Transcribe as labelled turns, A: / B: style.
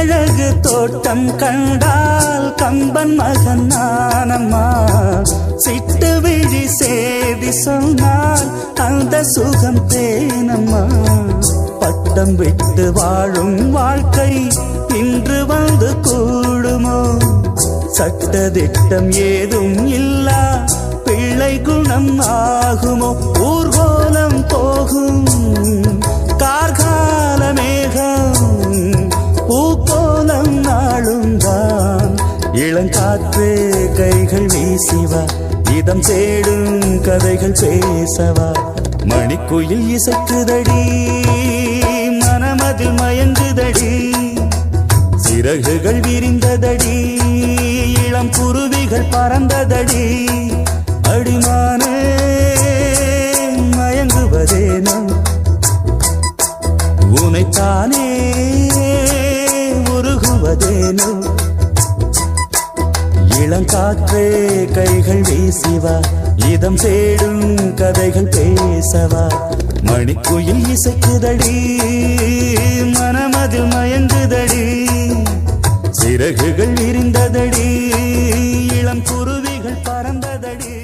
A: கட்டழகு தோட்டம் கண்டால் கம்பன் மகன் நானம்மா. சிட்டு விழி சேதி சொன்னால் அந்த சுகம் தேனம்மா. பட்டம் விட்டு வாழும் வாழ்க்கை இன்று வந்து கூடுமோ? சட்டதிட்டம் ஏதும் இல்லா பிள்ளை குணம் ஆகுமோ? ஊர்கோலம் போகும் கார்கால மேகம் பூக்கோலம் நாளும் தான். இளங்காற்றே கைகள் வீசிவா, இதம் தேடும் கதைகள் பேசவா. மணிக்குயில் இசைக்குதடி, மனமதில் மயங்குதடி. சிறகுகள் விரிந்ததடி, இளம் குருவிகள் பறந்ததடி. அடிமானே மயங்குவதேனோ, உனைத்தானே உருகுவதேனோ. இளங்காற்றே கைகள் வீசிவா, இதம் தேடும் கதைகள் பேசவா. மணிக்குயில் இசைக்குதடி, மனமதில் மயங்குதடி. சிறகுகள் விரிந்ததடி, இளம் குருவிகள் பறந்ததடி.